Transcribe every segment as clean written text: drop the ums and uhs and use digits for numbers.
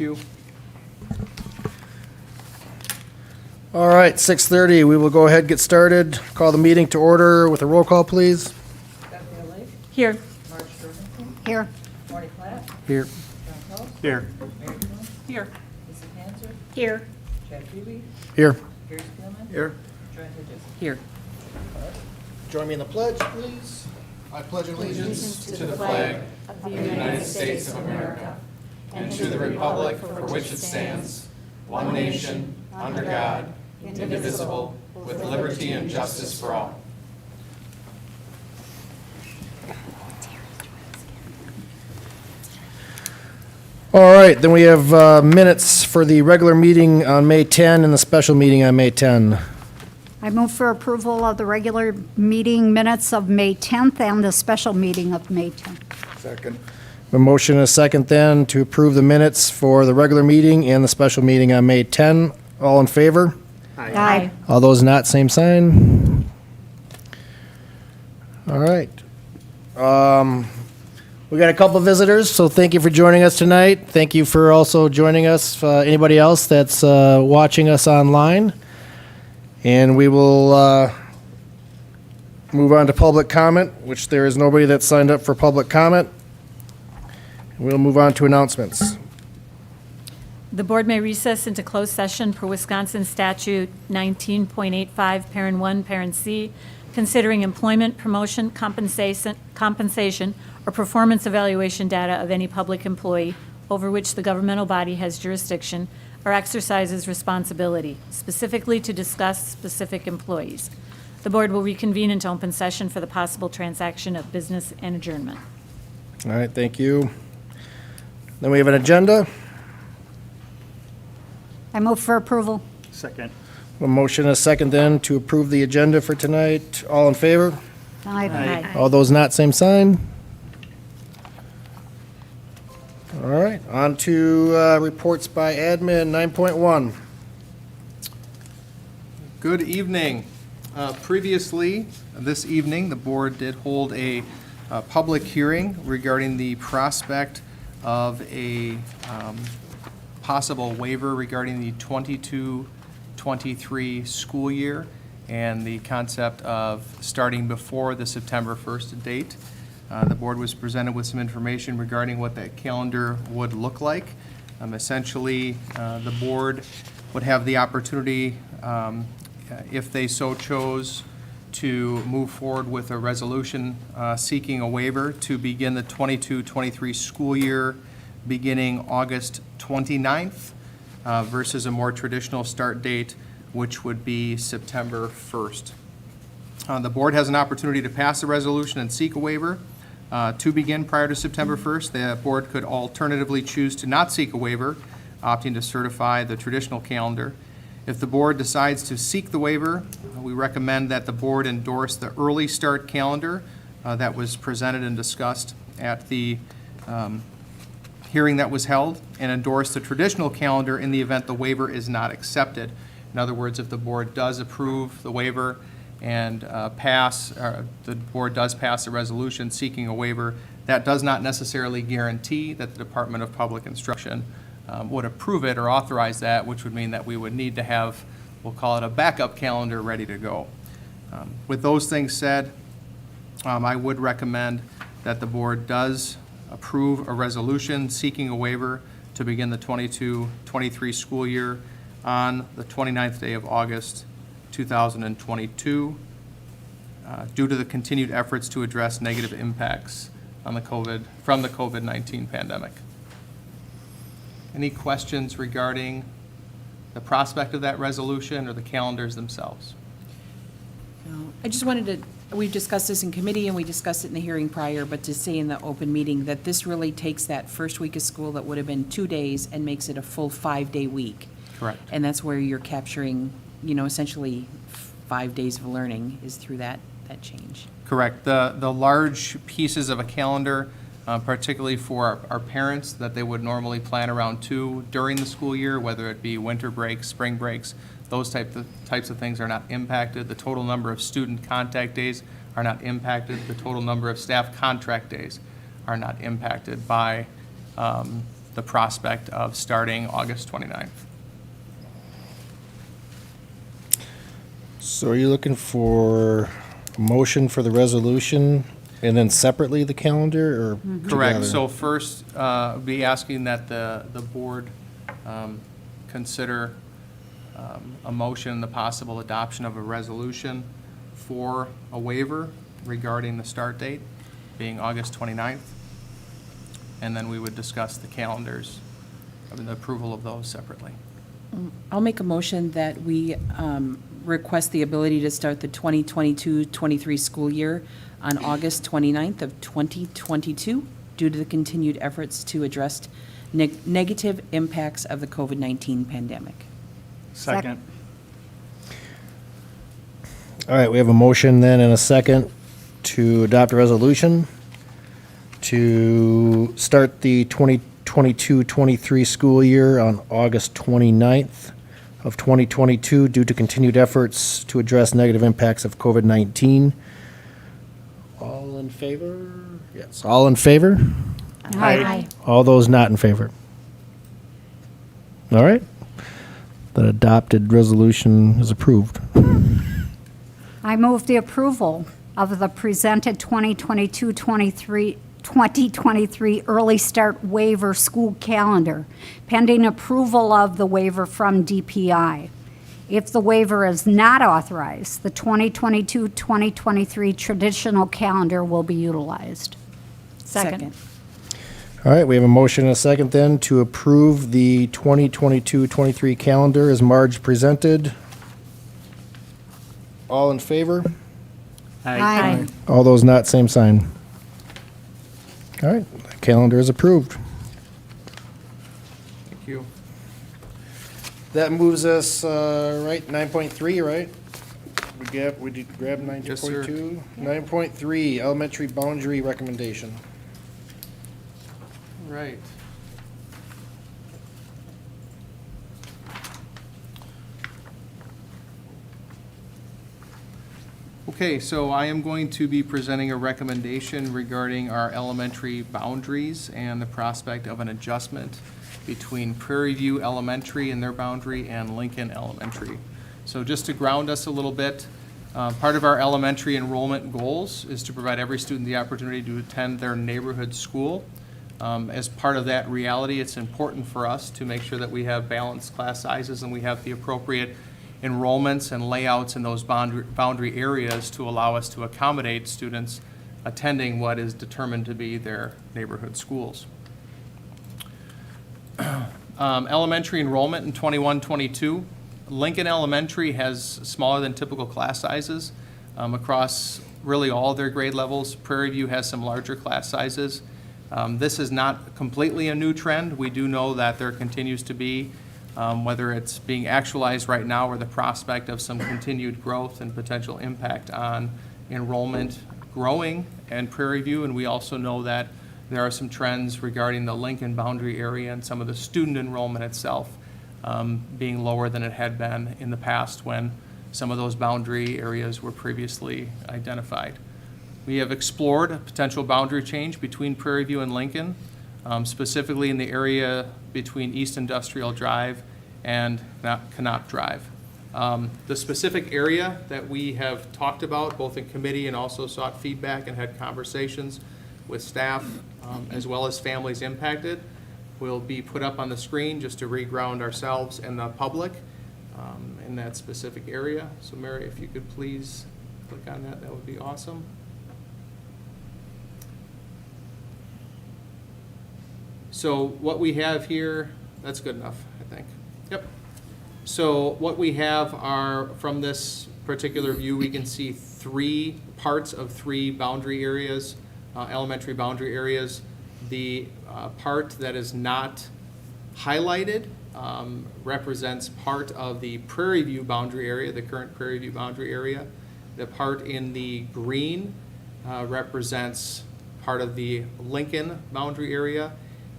you. All right, 6:30, we will go ahead and get started. Call the meeting to order with a roll call, please. Bethany Lake, Here. Marge Jorgensen, Here. Marty Platt, Here. John Coast, Here. Mary Moon, Here. Lisa Cantor, Here. Chad Phoebe, Here. Gary Spielman, Here. Joanne Hitchens. Here. Join me in the pledge, please. I pledge allegiance to the flag of the United States of America and to the republic for which it stands, one nation, under God, indivisible, with liberty and justice for all. All right, then we have minutes for the regular meeting on May 10 and the special meeting on May 10. I move for approval of the regular meeting minutes of May 10th and the special meeting of May 10th. Second. A motion and a second then to approve the minutes for the regular meeting and the special meeting on May 10. All in favor? Aye. All those not, same sign. All right. We got a couple visitors, so thank you for joining us tonight. Thank you for also joining us, anybody else that's watching us online. And we will move on to public comment, which there is nobody that signed up for public comment. We'll move on to announcements. The board may recess into closed session per Wisconsin Statute 19.85, Parent 1, Parent C, considering employment, promotion, compensation, or performance evaluation data of any public employee over which the governmental body has jurisdiction or exercises responsibility, specifically to discuss specific employees. The board will reconvene into open session for the possible transaction of business and adjournment. All right, thank you. Then we have an agenda. I move for approval. Second. A motion and a second then to approve the agenda for tonight. All in favor? Aye. All those not, same sign. All right, on to reports by admin, 9.1. Good evening. Previously, this evening, the board did hold a public hearing regarding the prospect of a possible waiver regarding the 22-23 school year and the concept of starting before the September 1st date. The board was presented with some information regarding what that calendar would look like. Essentially, the board would have the opportunity, if they so chose, to move forward with a resolution seeking a waiver to begin the 22-23 school year beginning August 29th versus a more traditional start date, which would be September 1st. The board has an opportunity to pass a resolution and seek a waiver to begin prior to September 1st. The board could alternatively choose to not seek a waiver, opting to certify the traditional calendar. If the board decides to seek the waiver, we recommend that the board endorse the early start calendar that was presented and discussed at the hearing that was held, and endorse the traditional calendar in the event the waiver is not accepted. In other words, if the board does approve the waiver and the board does pass a resolution seeking a waiver, that does not necessarily guarantee that the Department of Public Instruction would approve it or authorize that, which would mean that we would need to have, we'll call it a backup calendar ready to go. With those things said, I would recommend that the board does approve a resolution seeking a waiver to begin the 22-23 school year on the 29th day of August 2022 due to the continued efforts to address negative impacts on from the COVID-19 pandemic. Any questions regarding the prospect of that resolution or the calendars themselves? I just wanted to, we've discussed this in committee and we discussed it in the hearing prior, but to say in the open meeting that this really takes that first week of school that would have been 2 days and makes it a full 5-day week. Correct. And that's where you're capturing, essentially 5 days of learning is through that change. Correct. The large pieces of a calendar, particularly for our parents, that they would normally plan around too during the school year, whether it be winter breaks, spring breaks, those types of things are not impacted. The total number of student contact days are not impacted. The total number of staff contract days are not impacted by the prospect of starting August 29th. So are you looking for a motion for the resolution and then separately the calendar, or Correct. together? So first, be asking that the board consider a motion, the possible adoption of a resolution for a waiver regarding the start date being August 29th. And then we would discuss the calendars, the approval of those separately. I'll make a motion that we request the ability to start the 2022-23 school year on August 29th of 2022 due to the continued efforts to address negative impacts of the COVID-19 pandemic. Second. All right, we have a motion then and a second to adopt a resolution to start the 2022-23 school year on August 29th of 2022 due to continued efforts to address negative impacts of COVID-19. All in favor? Yes, all in favor? Aye. All those not in favor? All right. The adopted resolution is approved. I move the approval of the presented 2022-23 early start waiver school calendar, pending approval of the waiver from DPI. If the waiver is not authorized, the 2022-2023 traditional calendar will be utilized. Second. All right, we have a motion and a second then to approve the 2022-23 calendar as Marge presented. All in favor? Aye. All those not, same sign. All right, the calendar is approved. Thank you. That moves us, right, 9.3, right? We did grab 9.2? Yes, sir. 9.3, elementary boundary recommendation. Right. Okay, so I am going to be presenting a recommendation regarding our elementary boundaries and the prospect of an adjustment between Prairie View Elementary and their boundary and Lincoln Elementary. So just to ground us a little bit, part of our elementary enrollment goals is to provide every student the opportunity to attend their neighborhood school. As part of that reality, it's important for us to make sure that we have balanced class sizes and we have the appropriate enrollments and layouts in those boundary areas to allow us to accommodate students attending what is determined to be their neighborhood schools. Elementary enrollment in 21-22. Lincoln Elementary has smaller than typical class sizes across really all their grade levels. Prairie View has some larger class sizes. This is not completely a new trend. We do know that there continues to be, whether it's being actualized right now or the prospect of some continued growth and potential impact on enrollment growing in Prairie View. And we also know that there are some trends regarding the Lincoln boundary area and some of the student enrollment itself being lower than it had been in the past when some of those boundary areas were previously identified. We have explored a potential boundary change between Prairie View and Lincoln, specifically in the area between East Industrial Drive and Canop Drive. The specific area that we have talked about, both in committee and also sought feedback and had conversations with staff, as well as families impacted, will be put up on the screen just to reground ourselves and the public in that specific area. So Mary, if you could please click on that, that would be awesome. So what we have here, that's good enough, I think. Yep. So what we have are, from this particular view, we can see three parts of three boundary areas, elementary boundary areas. The part that is not highlighted represents part of the Prairie View boundary area, the current Prairie View boundary area. The part in the green represents part of the Lincoln boundary area.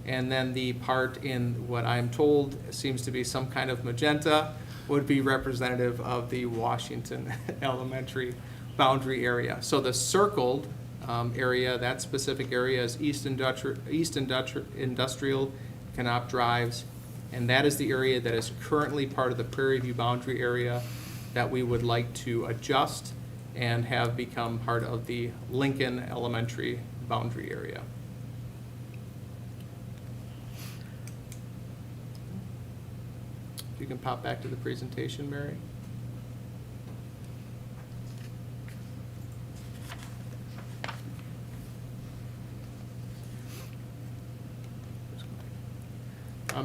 And then the part in what I'm told seems to be some kind of magenta would be representative of the Washington Elementary boundary area. So the circled area, that specific area, is East Industrial Canop Drives, and that is the area that is currently part of the Prairie View boundary area that we would like to adjust and have become part of the Lincoln Elementary boundary area. If you can pop back to the presentation, Mary.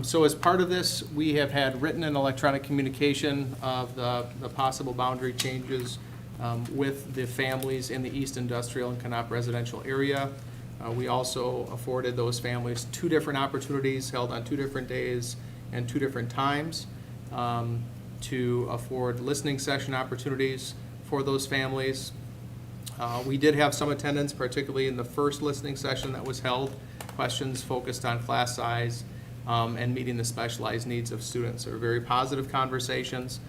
So as part of this, we have had written and electronic communication of the possible boundary changes with the families in the East Industrial and Canop residential area. We also afforded those families 2 different opportunities held on 2 different days and 2 different times to afford listening session opportunities for those families. We did have some attendance, particularly in the first listening session that was held. Questions focused on class size and meeting the specialized needs of students. They were very positive conversations,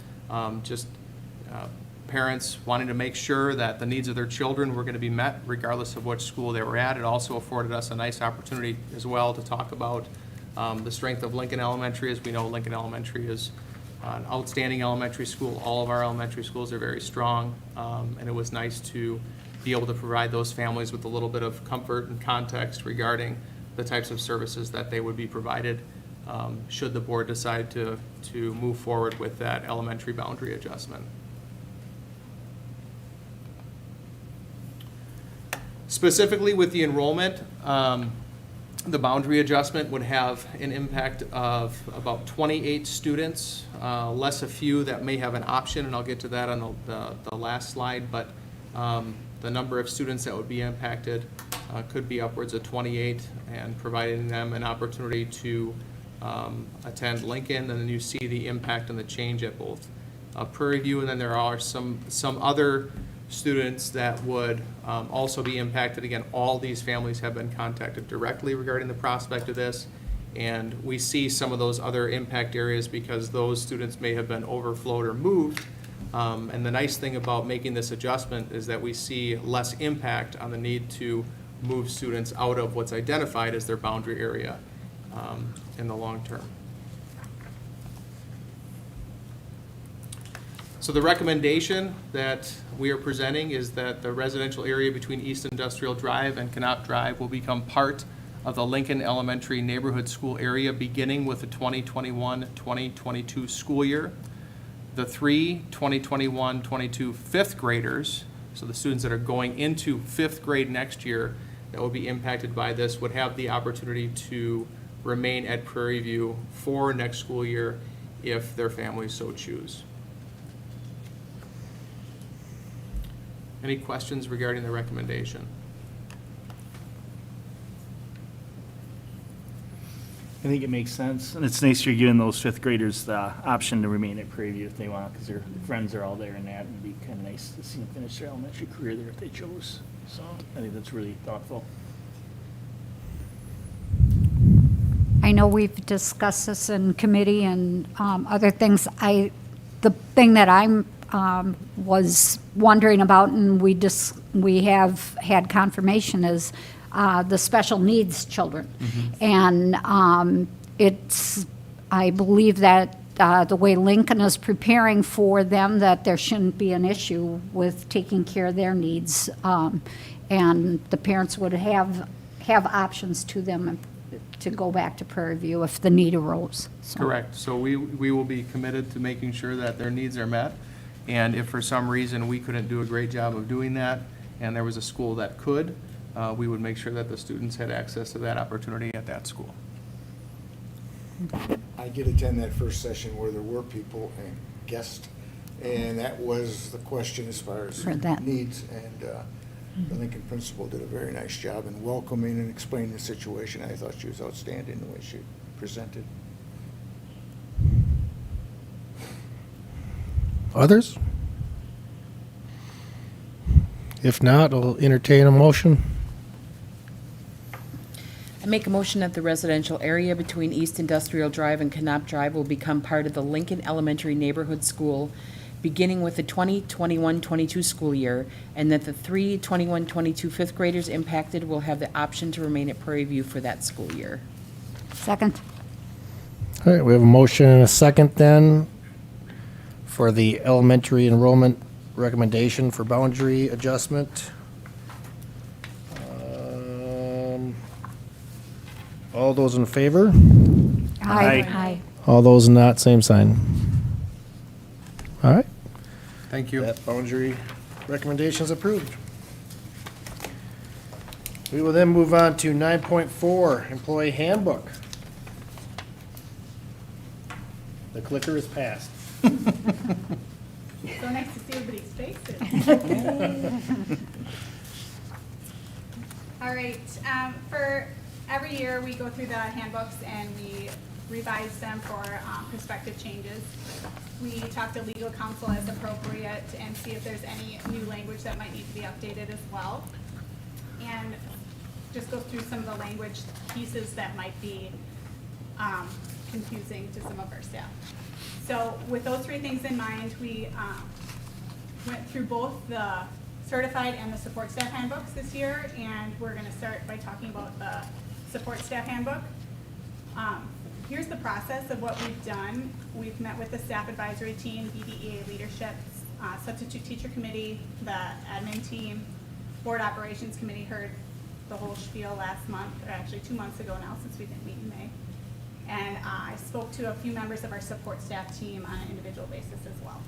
parents wanting to make sure that the needs of their children were going to be met regardless of which school they were at. It also afforded us a nice opportunity as well to talk about the strength of Lincoln Elementary. As we know, Lincoln Elementary is an outstanding elementary school. All of our elementary schools are very strong, and it was nice to be able to provide those families with a little bit of comfort and context regarding the types of services that they would be provided should the board decide to move forward with that elementary boundary adjustment. Specifically with the enrollment, the boundary adjustment would have an impact of about 28 students, less a few that may have an option, and I'll get to that on the last slide, but the number of students that would be impacted could be upwards of 28, and providing them an opportunity to attend Lincoln, and then you see the impact and the change at both Prairie View, and then there are some other students that would also be impacted. Again, all these families have been contacted directly regarding the prospect of this, and we see some of those other impact areas because those students may have been overflowed or moved. And the nice thing about making this adjustment is that we see less impact on the need to move students out of what's identified as their boundary area in the long term. So the recommendation that we are presenting is that the residential area between East Industrial Drive and Canop Drive will become part of the Lincoln Elementary Neighborhood School area beginning with the 2021-2022 school year. The 3 2021-22 fifth graders, so the students that are going into 5th grade next year that will be impacted by this, would have the opportunity to remain at Prairie View for next school year if their families so choose. Any questions regarding the recommendation? I think it makes sense, and it's nice you're giving those 5th graders the option to remain at Prairie View if they want, because their friends are all there and that, and it'd be kind of nice to see them finish their elementary career there if they chose. So I think that's really thoughtful. I know we've discussed this in committee and other things. The thing that I'm was wondering about, and we have had confirmation, is the special needs children. And I believe that the way Lincoln is preparing for them, that there shouldn't be an issue with taking care of their needs. And the parents would have options to them to go back to Prairie View if the need arose. So. Correct. So we will be committed to making sure that their needs are met. And if for some reason we couldn't do a great job of doing that, and there was a school that could, we would make sure that the students had access to that opportunity at that school. I did attend that first session where there were people and guests, and that was the question as far as Heard that. needs. And the Lincoln principal did a very nice job in welcoming and explaining the situation. I thought she was outstanding the way she presented. Others? If not, I'll entertain a motion. I make a motion that the residential area between East Industrial Drive and Canop Drive will become part of the Lincoln Elementary Neighborhood School beginning with the 2021-22 school year, and that the 3 21-22 fifth graders impacted will have the option to remain at Prairie View for that school year. Second. All right, we have a motion and a second then for the elementary enrollment recommendation for boundary adjustment. All those in favor? Aye. Aye. All those not, same sign. All right, Thank you. that boundary recommendation is approved. We will then move on to 9.4, employee handbook. The clicker is passed. So nice to see everybody's faces. All right, for every year, we go through the handbooks and we revise them for prospective changes. We talk to legal counsel as appropriate and see if there's any new language that might need to be updated as well. And just go through some of the language pieces that might be confusing to some of our staff. So with those three things in mind, we went through both the certified and the support staff handbooks this year, and we're gonna start by talking about the support staff handbook. Here's the process of what we've done. We've met with the staff advisory team, BDEA leadership, substitute teacher committee, the admin team, board operations committee heard the whole spiel last month, or actually 2 months ago now since we didn't meet in May. And I spoke to a few members of our support staff team on an individual basis as well.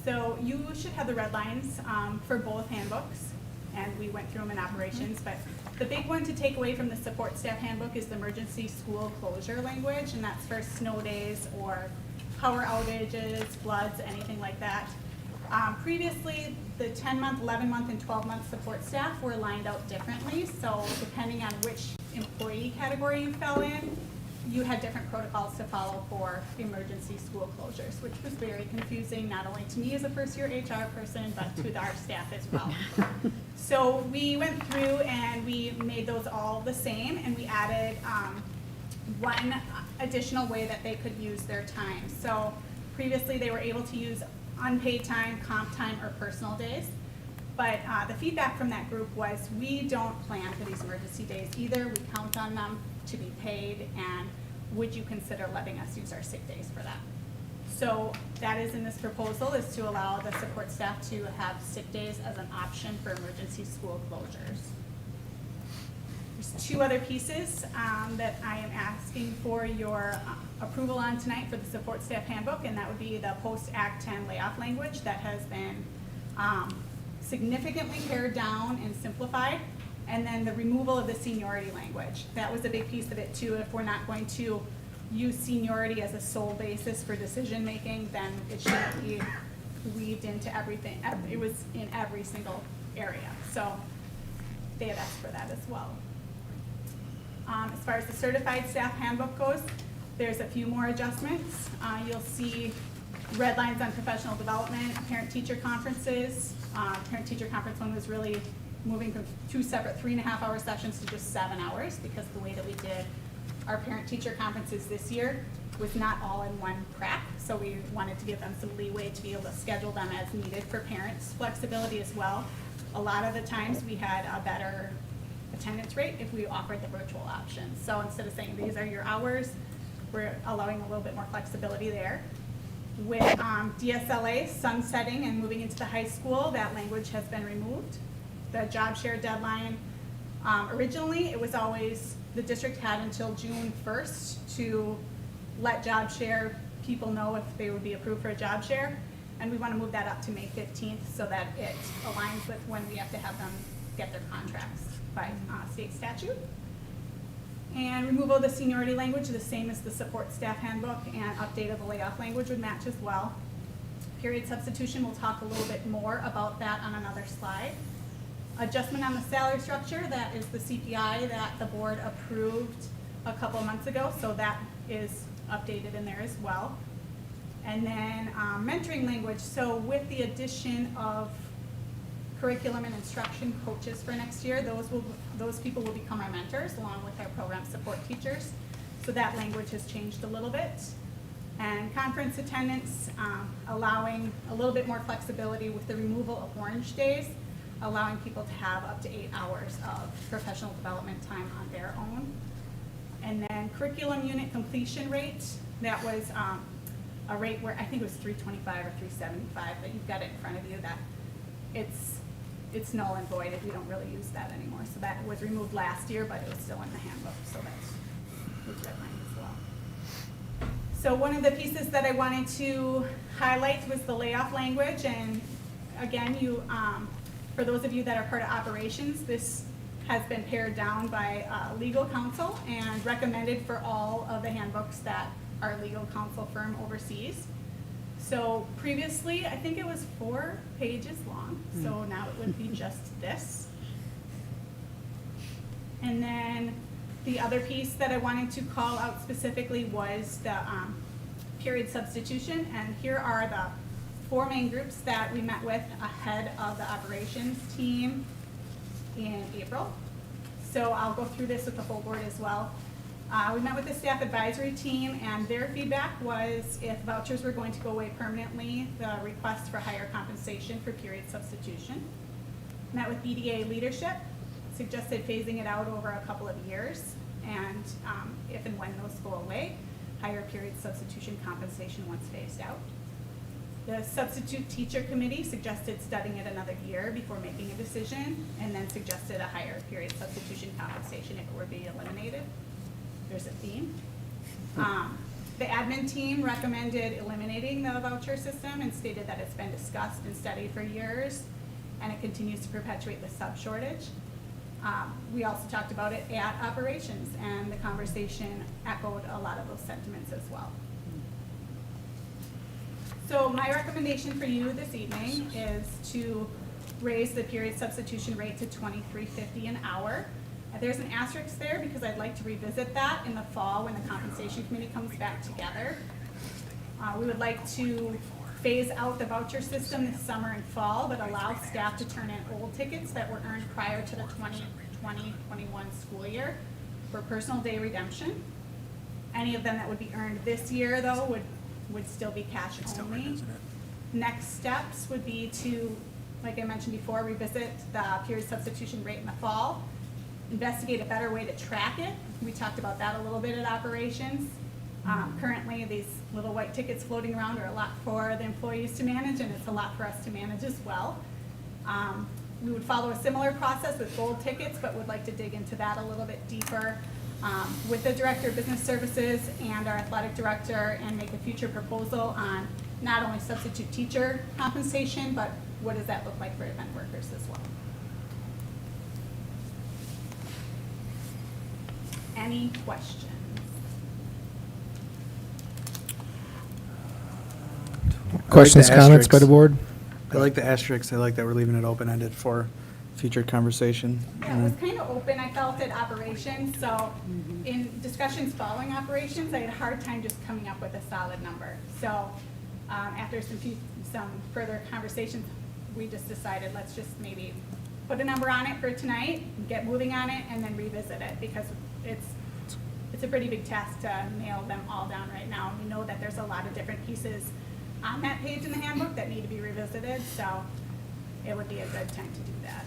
So you should have the red lines for both handbooks, and we went through them in operations, but the big one to take away from the support staff handbook is the emergency school closure language, and that's for snow days or power outages, floods, anything like that. Previously, the 10-month, 11-month, and 12-month support staff were lined out differently, so depending on which employee category you fell in, you had different protocols to follow for emergency school closures, which was very confusing, not only to me as a first-year HR person, but to our staff as well. So we went through and we made those all the same, and we added one additional way that they could use their time. So previously, they were able to use unpaid time, comp time, or personal days. But the feedback from that group was, we don't plan for these emergency days either. We count on them to be paid, and would you consider letting us use our sick days for that? So that is in this proposal, is to allow the support staff to have sick days as an option for emergency school closures. There's two other pieces that I am asking for your approval on tonight for the support staff handbook, and that would be the post-Act 10 layoff language that has been significantly pared down and simplified, and then the removal of the seniority language. That was a big piece of it too. If we're not going to use seniority as a sole basis for decision-making, then it shouldn't be weaved into everything. It was in every single area. So they had asked for that as well. As far as the certified staff handbook goes, there's a few more adjustments. You'll see red lines on professional development, parent-teacher conferences. Parent-teacher conference one was really moving from 2 separate 3.5-hour sessions to just 7 hours, because the way that we did our parent-teacher conferences this year was not all in one crack. So we wanted to give them some leeway to be able to schedule them as needed for parents' flexibility as well. A lot of the times we had a better attendance rate if we offered the virtual option. So instead of saying these are your hours, we're allowing a little bit more flexibility there. With DSLA sunsetting and moving into the high school, that language has been removed. The job share deadline, originally it was always, the district had until June 1st to let job share people know if they would be approved for a job share. And we want to move that up to May 15th so that it aligns with when we have to have them get their contracts by state statute. And removal of the seniority language, the same as the support staff handbook, and update of the layoff language would match as well. Period substitution, we'll talk a little bit more about that on another slide. Adjustment on the salary structure, that is the CPI that the board approved a couple months ago, so that is updated in there as well. And then mentoring language, so with the addition of curriculum and instruction coaches for next year, those people will become our mentors along with our program support teachers. So that language has changed a little bit. And conference attendance, allowing a little bit more flexibility with the removal of orange days, allowing people to have up to 8 hours of professional development time on their own. And then curriculum unit completion rate, that was a rate where I think it was 325 or 375, but you've got it in front of you that it's null and void if we don't really use that anymore. So that was removed last year, but it was still in the handbook, so that's was redlined as well. So one of the pieces that I wanted to highlight was the layoff language, and again, for those of you that are part of operations, this has been pared down by legal counsel and recommended for all of the handbooks that our legal counsel firm oversees. So previously, I think it was 4 pages long, so now it would be just this. And then the other piece that I wanted to call out specifically was the period substitution, and here are the 4 main groups that we met with ahead of the operations team in April. So I'll go through this with the whole board as well. We met with the staff advisory team, and their feedback was if vouchers were going to go away permanently, the request for higher compensation for period substitution. Met with BDA leadership, suggested phasing it out over a couple of years, and if and when those go away, higher period substitution compensation once phased out. The substitute teacher committee suggested studying it another year before making a decision, and then suggested a higher period substitution compensation if it were to be eliminated. There's a theme. The admin team recommended eliminating the voucher system and stated that it's been discussed and studied for years, and it continues to perpetuate the sub shortage. We also talked about it at operations, and the conversation echoed a lot of those sentiments as well. So my recommendation for you this evening is to raise the period substitution rate to $23.50 an hour. There's an asterisk there because I'd like to revisit that in the fall when the compensation committee comes back together. We would like to phase out the voucher system this summer and fall, but allow staff to turn in old tickets that were earned prior to the 2020-21 school year for personal day redemption. Any of them that would be earned this year, though, would still be cash only. Next steps would be to, like I mentioned before, revisit the period substitution rate in the fall, investigate a better way to track it. We talked about that a little bit at operations. Currently, these little white tickets floating around are a lot for the employees to manage, and it's a lot for us to manage as well. We would follow a similar process with gold tickets, but would like to dig into that a little bit deeper with the Director of Business Services and our Athletic Director, and make a future proposal on not only substitute teacher compensation, but what does that look like for event workers as well. Any questions? Questions, the comments by the asterisks. board? I like the asterisks. I like that we're leaving it open-ended for future conversation. Yeah, it was kind of open, I felt, at operations, so in discussions following operations, I had a hard time just coming up with a solid number. So after some further conversations, we just decided, let's just maybe put a number on it for tonight, get moving on it, and then revisit it, because it's a pretty big task to nail them all down right now. We know that there's a lot of different pieces on that page in the handbook that need to be revisited, so it would be a good time to do that.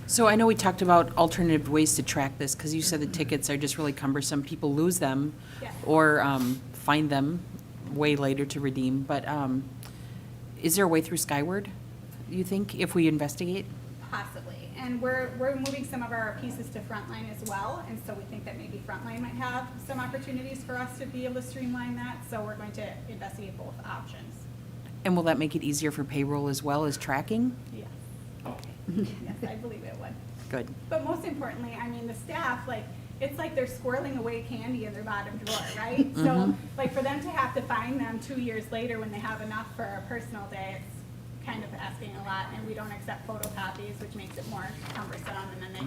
So I know we talked about alternative ways to track this, because you said the tickets are just really cumbersome. People lose them Yes. or find them way later to redeem. But is there a way through Skyward, you think, if we investigate? Possibly, and we're moving some of our pieces to Frontline as well, and so we think that maybe Frontline might have some opportunities for us to be able to streamline that, so we're going to investigate both options. And will that make it easier for payroll as well as tracking? Yes. Yes, I believe it would. Good. But most importantly, I mean, the staff, like, it's like they're squirreling away candy in their bottom drawer, right? So, like, for them to have to find them 2 years later when they have enough for a personal day, it's kind of asking a lot, and we don't accept photocopies, which makes it more cumbersome, and then they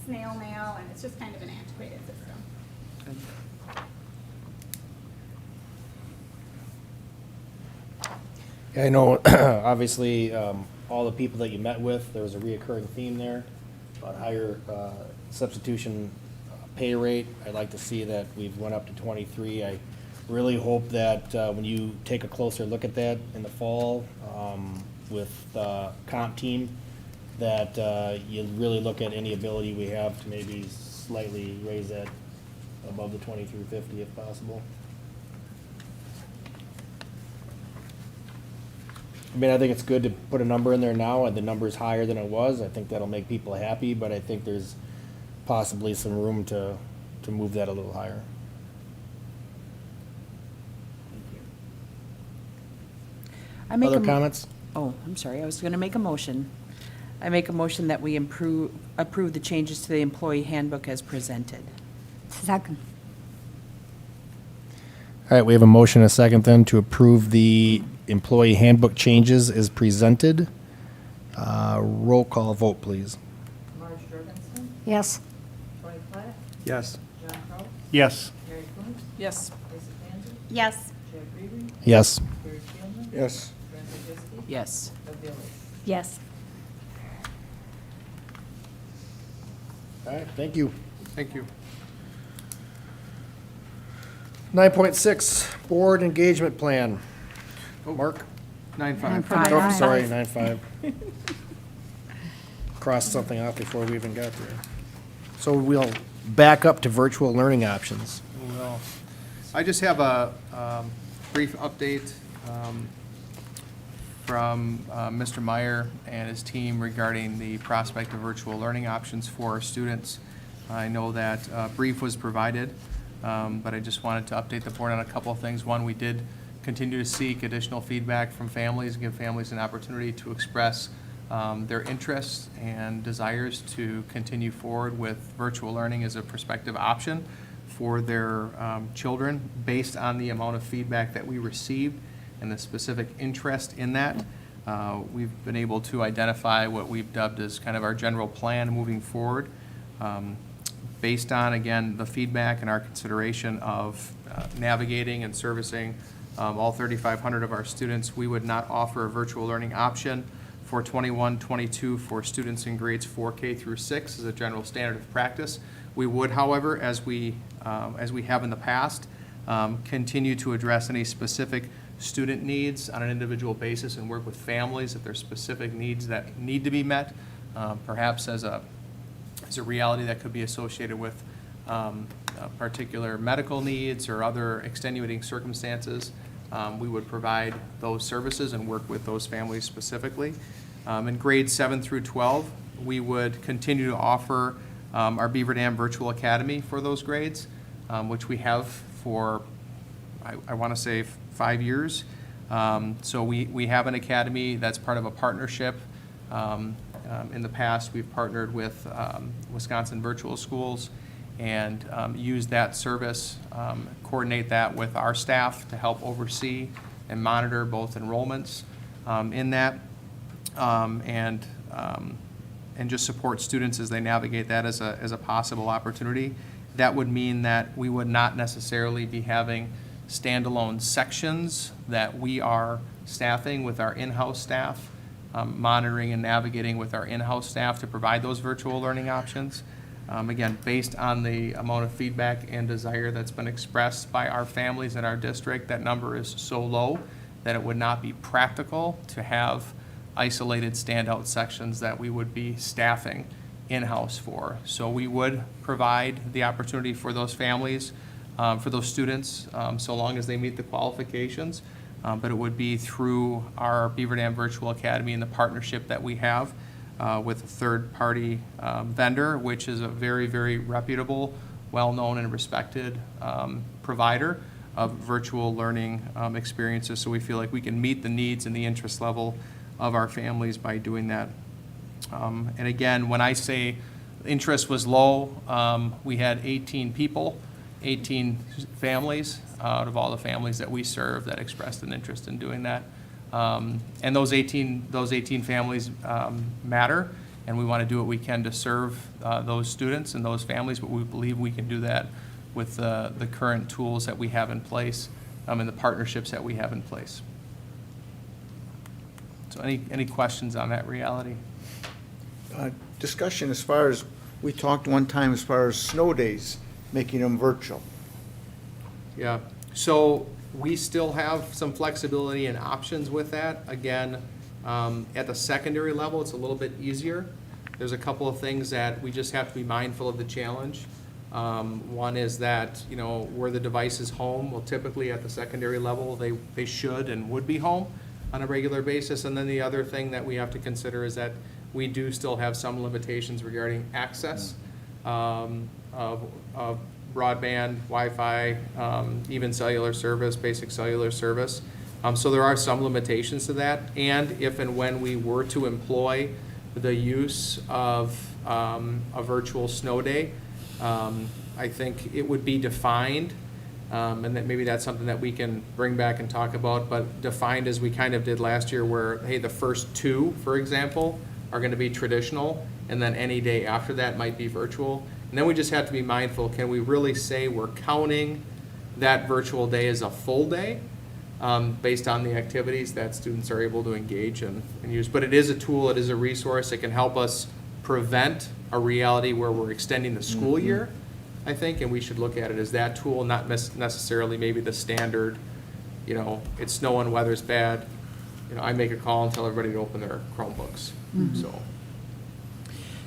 snail mail, and it's just kind of an antiquated system. Good. I know, obviously, all the people that you met with, there was a reoccurring theme there about higher substitution pay rate. I'd like to see that we've went up to 23. I really hope that when you take a closer look at that in the fall with the comp team, that you really look at any ability we have to maybe slightly raise that above the 2350 if possible. I mean, I think it's good to put a number in there now, and the number's higher than it was. I think that'll make people happy, but I think there's possibly some room to move that a little higher. I make a Other mo- comments? Oh, I'm sorry, I was going to make a motion. I make a motion that we approve the changes to the employee handbook as presented. Second. All right, we have a motion and a second then to approve the employee handbook changes as presented. Roll call vote, please. Marge Jorgensen, Yes. Tony Platt, Yes. John Kraus, Yes. Mary Coombs, Yes. Lisa Hanson, Yes. Jack Ruby, Yes. Gary Steelman, Yes. Brenda Diskey, Yes. Bill Bailey. Yes. All right, thank you. Thank you. 9.6, board engagement plan. Mark? 9-5. Five. Oh, sorry, 9.5. Crossed something off before we even got there. So we'll back up to virtual learning options. Well, I just have a brief update from Mr. Meyer and his team regarding the prospect of virtual learning options for our students. I know that a brief was provided, but I just wanted to update the board on a couple of things. One, we did continue to seek additional feedback from families, give families an opportunity to express their interests and desires to continue forward with virtual learning as a prospective option for their children based on the amount of feedback that we received and the specific interest in that. We've been able to identify what we've dubbed as kind of our general plan moving forward. Based on, again, the feedback and our consideration of navigating and servicing all 3,500 of our students, we would not offer a virtual learning option for 21-22 for students in grades 4K through 6 as a general standard of practice. We would, however, as we have in the past, continue to address any specific student needs on an individual basis and work with families if there's specific needs that need to be met, perhaps as a reality that could be associated with particular medical needs or other extenuating circumstances. We would provide those services and work with those families specifically. In grades 7 through 12, we would continue to offer our Beaver Dam Virtual Academy for those grades, which we have for, I want to say, 5 years. So we have an academy that's part of a partnership. In the past, we've partnered with Wisconsin Virtual Schools and use that service, coordinate that with our staff to help oversee and monitor both enrollments in that, and just support students as they navigate that as a possible opportunity. That would mean that we would not necessarily be having standalone sections that we are staffing with our in-house staff, monitoring and navigating with our in-house staff to provide those virtual learning options. Again, based on the amount of feedback and desire that's been expressed by our families in our district, that number is so low that it would not be practical to have isolated standout sections that we would be staffing in-house for. So we would provide the opportunity for those families, for those students, so long as they meet the qualifications. But it would be through our Beaver Dam Virtual Academy and the partnership that we have with a third-party vendor, which is a very, very reputable, well-known and respected provider of virtual learning experiences. So we feel like we can meet the needs and the interest level of our families by doing that. And again, when I say interest was low, we had 18 people, 18 families out of all the families that we serve that expressed an interest in doing that. And those 18 families matter, and we want to do what we can to serve those students and those families, but we believe we can do that with the current tools that we have in place and the partnerships that we have in place. So any questions on that reality? Discussion as far as, we talked one time as far as snow days, making them virtual. Yeah, so we still have some flexibility and options with that. Again, at the secondary level, it's a little bit easier. There's a couple of things that we just have to be mindful of the challenge. One is that, you know, where the device is home, well, typically at the secondary level, they should and would be home on a regular basis. And then the other thing that we have to consider is that we do still have some limitations regarding access of broadband, Wi-Fi, even cellular service, basic cellular service. So there are some limitations to that. And if and when we were to employ the use of a virtual snow day, I think it would be defined, and that maybe that's something that we can bring back and talk about, but defined as we kind of did last year where, hey, the first two, for example, are going to be traditional, and then any day after that might be virtual. And then we just have to be mindful, can we really say we're counting that virtual day as a full day based on the activities that students are able to engage and use? But it is a tool, it is a resource, it can help us prevent a reality where we're extending the school year, I think, and we should look at it as that tool, not necessarily maybe the standard, you know, it's snowing, weather's bad, you know, I make a call and tell everybody to open their Chromebooks,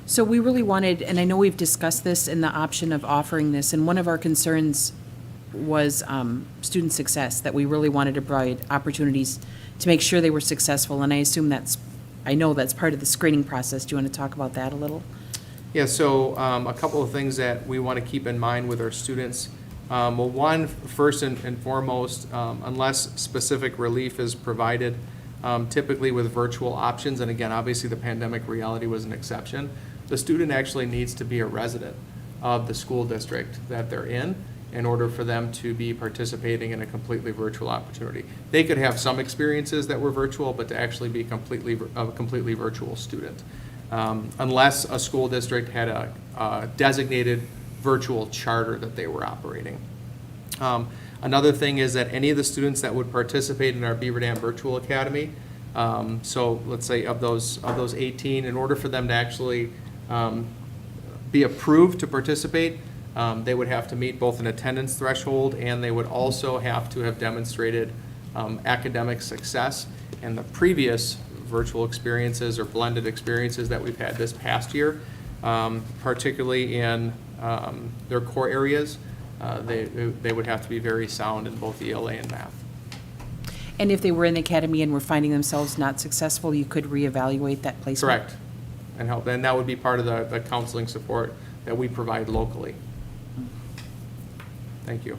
So we really wanted, and I know we've discussed this in the option of offering this, and one of our concerns was student success, that we really wanted to provide opportunities to make sure they were successful, and I know that's part of the screening process. Do you want to talk about that a little? Yeah, so a couple of things that we want to keep in mind with our students. Well, one, first and foremost, unless specific relief is provided, typically with virtual options, and again, obviously the pandemic reality was an exception, the student actually needs to be a resident of the school district that they're in order for them to be participating in a completely virtual opportunity. They could have some experiences that were virtual, but to actually be a completely virtual student. Unless a school district had a designated virtual charter that they were operating. Another thing is that any of the students that would participate in our Beaver Dam Virtual Academy, so let's say of those 18, in order for them to actually be approved to participate, they would have to meet both an attendance threshold and they would also have to have demonstrated academic success. And the previous virtual experiences or blended experiences that we've had this past year, particularly in their core areas, they would have to be very sound in both ELA and math. And if they were in the academy and were finding themselves not successful, you could reevaluate that placement? Correct. And help, and that would be part of the counseling support that we provide locally. Thank you.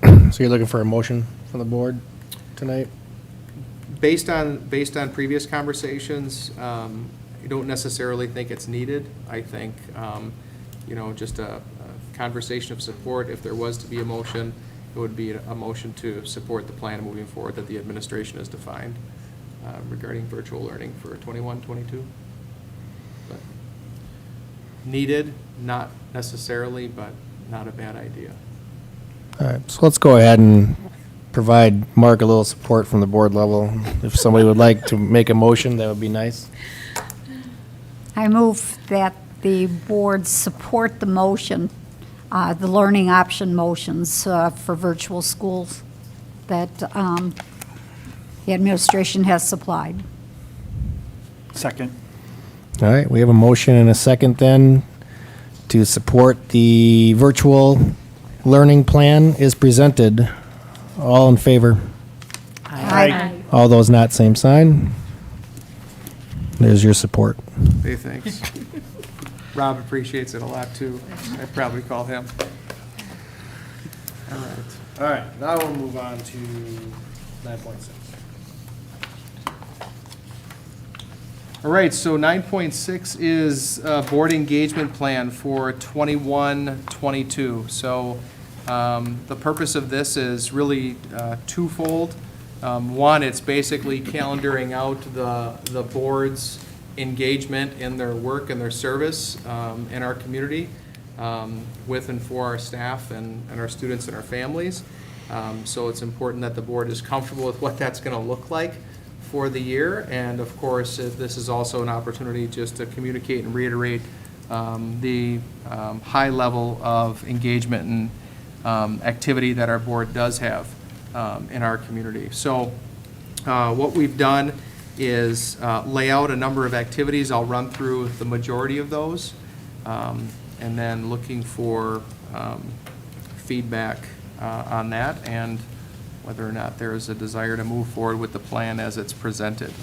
So you're looking for a motion from the board tonight? Based on previous conversations, I don't necessarily think it's needed. I think, you know, just a conversation of support. If there was to be a motion, it would be a motion to support the plan moving forward that the administration has defined regarding virtual learning for 21-22. But needed, not necessarily, but not a bad idea. All right, so let's go ahead and provide Mark a little support from the board level. If somebody would like to make a motion, that would be nice. I move that the board support the motion, the learning option motions for virtual schools that the administration has supplied. Second. All right, we have a motion and a second then to support the virtual learning plan is presented. All in favor? Aye. All those not, same sign. There's your support. Hey, thanks. Rob appreciates it a lot too. I'd probably call him. All right. All right, now we'll move on to 9.6. All right, so 9.6 is board engagement plan for 21-22. So the purpose of this is really twofold. One, it's basically calendaring out the board's engagement in their work and their service in our community with and for our staff and our students and our families. So it's important that the board is comfortable with what that's going to look like for the year. And of course, this is also an opportunity just to communicate and reiterate the high level of engagement and activity that our board does have in our community. So what we've done is lay out a number of activities. I'll run through the majority of those, and then looking for feedback on that and whether or not there is a desire to move forward with the plan as it's presented.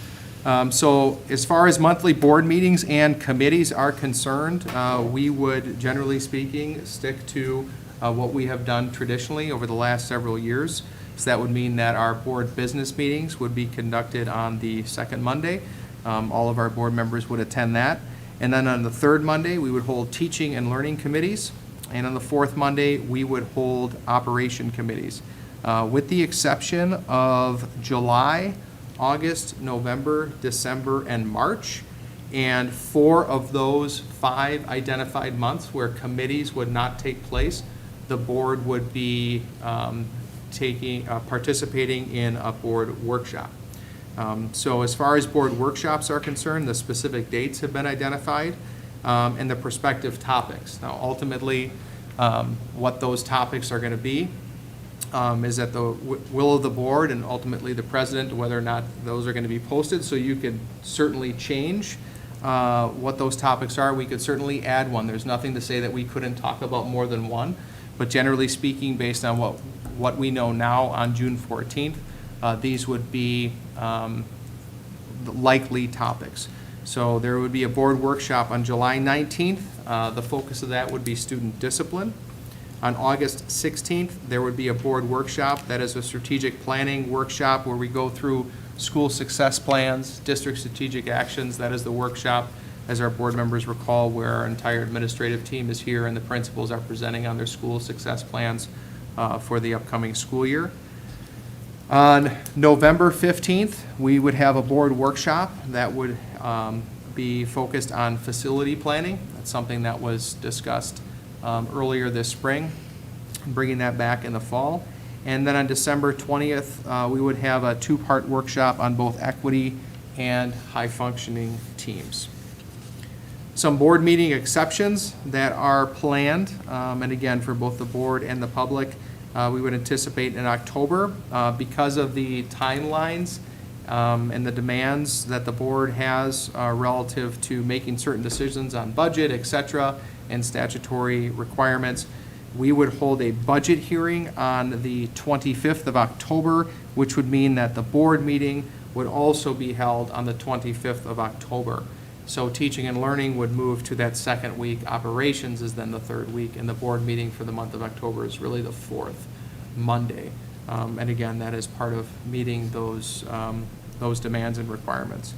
So as far as monthly board meetings and committees are concerned, we would, generally speaking, stick to what we have done traditionally over the last several years. So that would mean that our board business meetings would be conducted on the second Monday. All of our board members would attend that. And then on the third Monday, we would hold teaching and learning committees. And on the fourth Monday, we would hold operation committees. With the exception of July, August, November, December, and March. And 4 of those 5 identified months where committees would not take place, the board would be participating in a board workshop. So as far as board workshops are concerned, the specific dates have been identified and the prospective topics. Now, ultimately, what those topics are going to be is at the will of the board and ultimately the president, whether or not those are going to be posted. So you could certainly change what those topics are. We could certainly add one. There's nothing to say that we couldn't talk about more than one. But generally speaking, based on what we know now on June 14th, these would be the likely topics. So there would be a board workshop on July 19th. The focus of that would be student discipline. On August 16th, there would be a board workshop. That is a strategic planning workshop where we go through school success plans, district strategic actions. That is the workshop, as our board members recall, where our entire administrative team is here and the principals are presenting on their school success plans for the upcoming school year. On November 15th, we would have a board workshop that would be focused on facility planning. That's something that was discussed earlier this spring, bringing that back in the fall. And then on December 20th, we would have a 2-part workshop on both equity and high-functioning teams. Some board meeting exceptions that are planned, and again, for both the board and the public, we would anticipate in October. Because of the timelines and the demands that the board has relative to making certain decisions on budget, et cetera, and statutory requirements, we would hold a budget hearing on the 25th of October, which would mean that the board meeting would also be held on the 25th of October. So teaching and learning would move to that second week. Operations is then the third week, and the board meeting for the month of October is really the 4th Monday. And again, that is part of meeting those demands and requirements.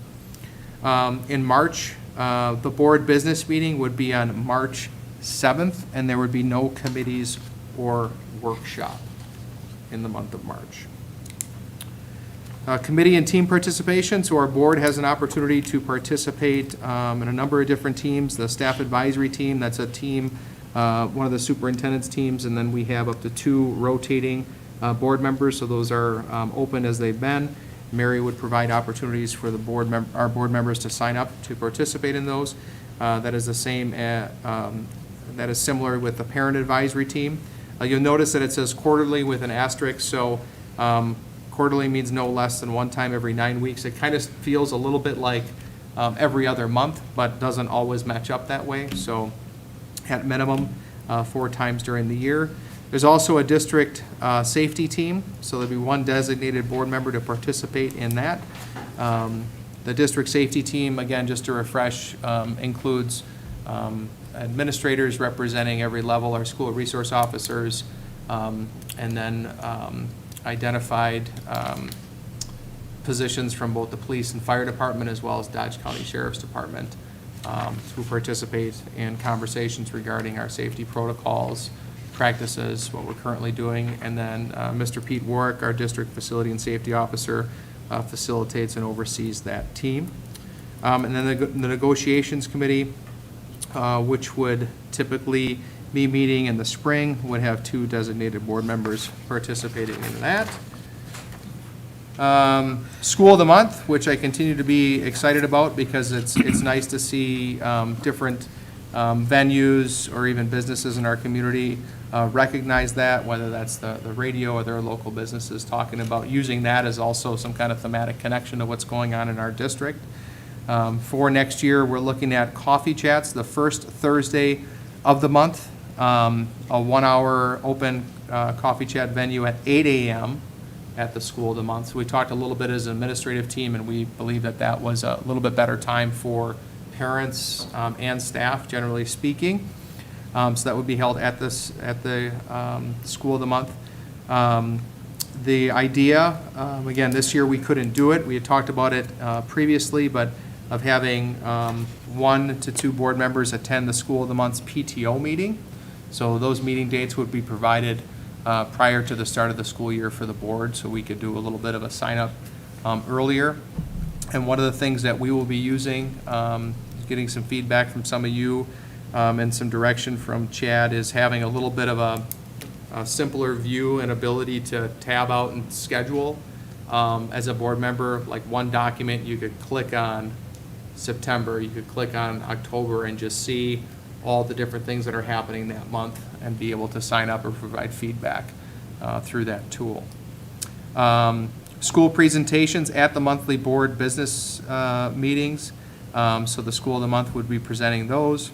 In March, the board business meeting would be on March 7th, and there would be no committees or workshop in the month of March. Committee and team participation, so our board has an opportunity to participate in a number of different teams. The staff advisory team, that's a team, one of the superintendent's teams, and then we have up to 2 rotating board members, so those are open as they've been. Mary would provide opportunities for the our board members to sign up to participate in those. That is the same, that is similar with the parent advisory team. You'll notice that it says quarterly with an asterisk, so quarterly means no less than 1 time every 9 weeks. It kind of feels a little bit like every other month, but doesn't always match up that way. So at minimum, 4 times during the year. There's also a district safety team, so there'll be 1 designated board member to participate in that. The district safety team, again, just to refresh, includes administrators representing every level, our school resource officers, and then identified positions from both the police and fire department as well as Dodge County Sheriff's Department who participate in conversations regarding our safety protocols, practices, what we're currently doing, and then Mr. Pete Warwick, our district facility and safety officer, facilitates and oversees that team. And then the negotiations committee, which would typically be meeting in the spring, would have 2 designated board members participating in that. School of the Month, which I continue to be excited about because it's nice to see different venues or even businesses in our community recognize that, whether that's the radio or their local businesses, talking about using that as also some kind of thematic connection to what's going on in our district. For next year, we're looking at coffee chats, the first Thursday of the month, a 1-hour open coffee chat venue at 8 a.m. at the school of the month. So we talked a little bit as an administrative team, and we believe that that was a little bit better time for parents and staff, generally speaking. So that would be held at the school of the month. The idea, again, this year we couldn't do it. We had talked about it previously, but of having 1 to 2 board members attend the school of the month's PTO meeting. So those meeting dates would be provided prior to the start of the school year for the board, so we could do a little bit of a sign-up earlier. And one of the things that we will be using, getting some feedback from some of you and some direction from Chad, is having a little bit of a simpler view and ability to tab out and schedule. As a board member, like one document, you could click on September, you could click on October and just see all the different things that are happening that month and be able to sign up or provide feedback through that tool. School presentations at the monthly board business meetings. So the school of the month would be presenting those.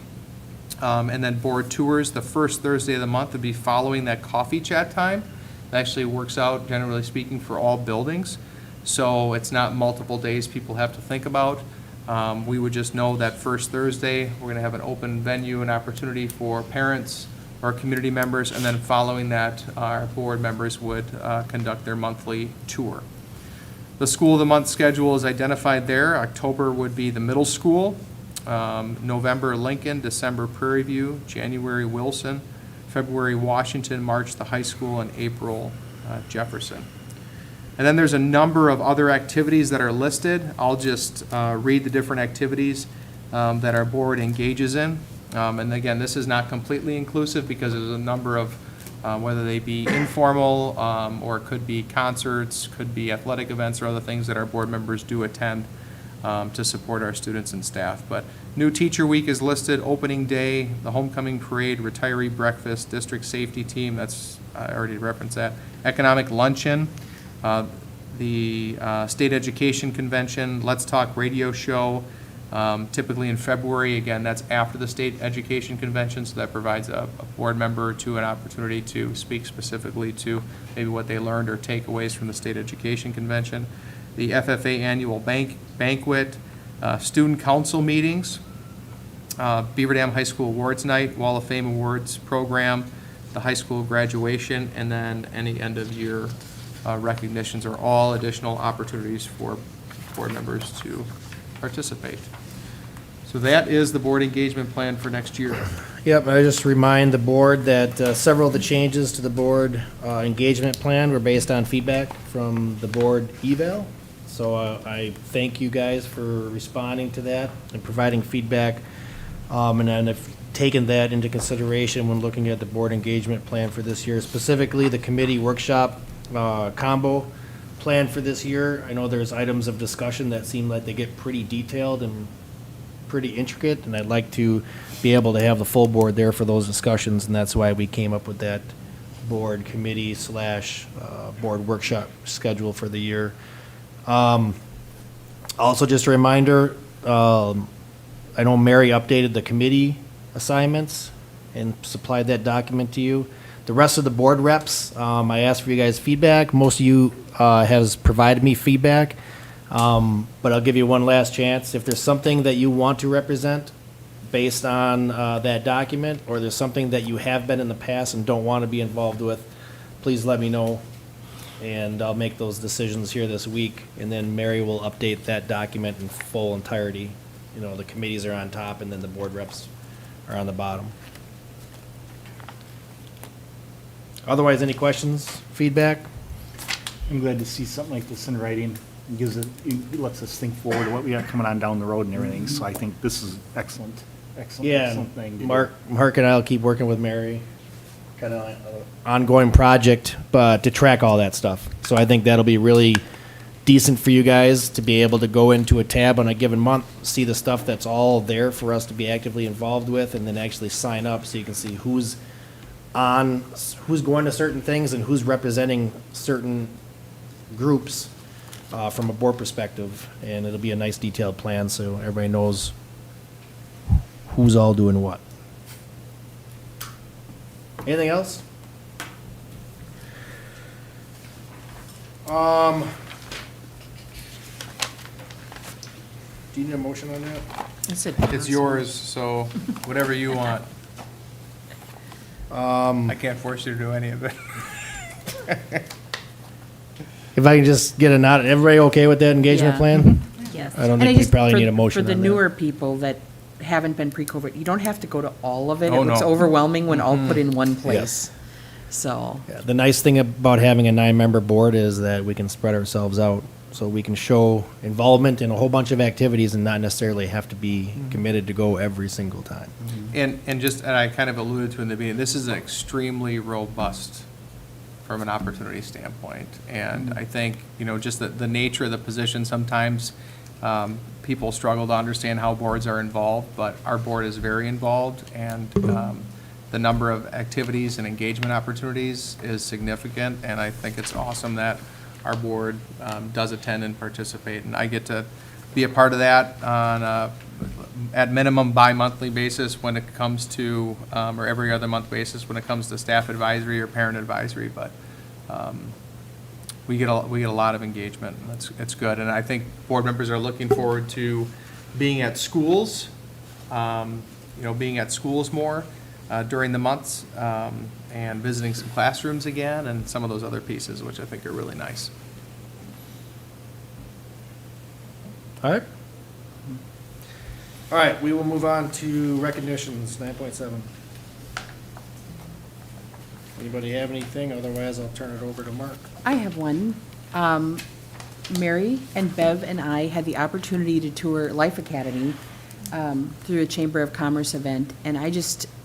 And then board tours, the first Thursday of the month would be following that coffee chat time. It actually works out, generally speaking, for all buildings. So it's not multiple days people have to think about. We would just know that first Thursday, we're going to have an open venue and opportunity for parents or community members, and then following that, our board members would conduct their monthly tour. The school of the month schedule is identified there. October would be the middle school, November Lincoln, December Prairie View, January Wilson, February Washington, March the high school, and April Jefferson. And then there's a number of other activities that are listed. I'll just read the different activities that our board engages in. And again, this is not completely inclusive because there's a number of, whether they be informal or it could be concerts, could be athletic events or other things that our board members do attend to support our students and staff. But New Teacher Week is listed, opening day, the homecoming parade, retiree breakfast, district safety team, that's, I already referenced that, economic luncheon, the state education convention, Let's Talk radio show, typically in February. Again, that's after the state education convention, so that provides a board member or two an opportunity to speak specifically to maybe what they learned or takeaways from the state education convention. The FFA annual banquet, student council meetings, Beaver Dam High School Awards Night, Wall of Fame Awards program, the high school graduation, and then any end of year recognitions are all additional opportunities for board members to participate. So that is the board engagement plan for next year. Yep, I just remind the board that several of the changes to the board engagement plan were based on feedback from the board eval. So I thank you guys for responding to that and providing feedback. And then I've taken that into consideration when looking at the board engagement plan for this year, specifically the committee workshop combo plan for this year. I know there's items of discussion that seem like they get pretty detailed and pretty intricate, and I'd like to be able to have the full board there for those discussions, and that's why we came up with that board committee / board workshop schedule for the year. Also, just a reminder, I know Mary updated the committee assignments and supplied that document to you. The rest of the board reps, I asked for you guys' feedback. Most of you has provided me feedback, but I'll give you one last chance. If there's something that you want to represent based on that document, or there's something that you have been in the past and don't want to be involved with, please let me know, and I'll make those decisions here this week, and then Mary will update that document in full entirety. You know, the committees are on top, and then the board reps are on the bottom. Otherwise, any questions, feedback? I'm glad to see something like this in writing. It lets us think forward to what we got coming on down the road and everything. So I think this is excellent Yeah, thing to do. Mark and I will keep working with Mary, kind of an ongoing project, but to track all that stuff. So I think that'll be really decent for you guys to be able to go into a tab on a given month, see the stuff that's all there for us to be actively involved with, and then actually sign up so you can see who's on who's going to certain things and who's representing certain groups from a board perspective. And it'll be a nice detailed plan so everybody knows who's all doing what. Anything else? Do you need a motion on that? It's yours, so whatever you want. I can't force you to do any of it. If I can just get a nod, everybody okay with that engagement Yeah. plan? Yes. I don't And think we just- probably for- need a motion For the on that. newer people that haven't been pre-COVID, you don't have to go to all of it. Oh, It looks no. overwhelming when all put in one Yes. place. So, Yeah, the nice thing about having a 9-member board is that we can spread ourselves out, so we can show involvement in a whole bunch of activities and not necessarily have to be committed to go every single time. And I kind of alluded to in the beginning, this is an extremely robust from an opportunity standpoint. And I think, just the nature of the position, sometimes people struggle to understand how boards are involved, but our board is very involved, and the number of activities and engagement opportunities is significant, and I think it's awesome that our board does attend and participate. And I get to be a part of that on at minimum bi-monthly basis when it comes to, or every other month basis when it comes to staff advisory or parent advisory, but we get a lot of engagement, and it's good. And I think board members are looking forward to being at schools, being at schools more during the months, and visiting some classrooms again, and some of those other pieces, which I think are really nice. All right? All right, we will move on to recognitions, 9.7. Anybody have anything? Otherwise, I'll turn it over to Mark. I have one. Mary and Bev and I had the opportunity to tour Life Academy through a Chamber of Commerce event, and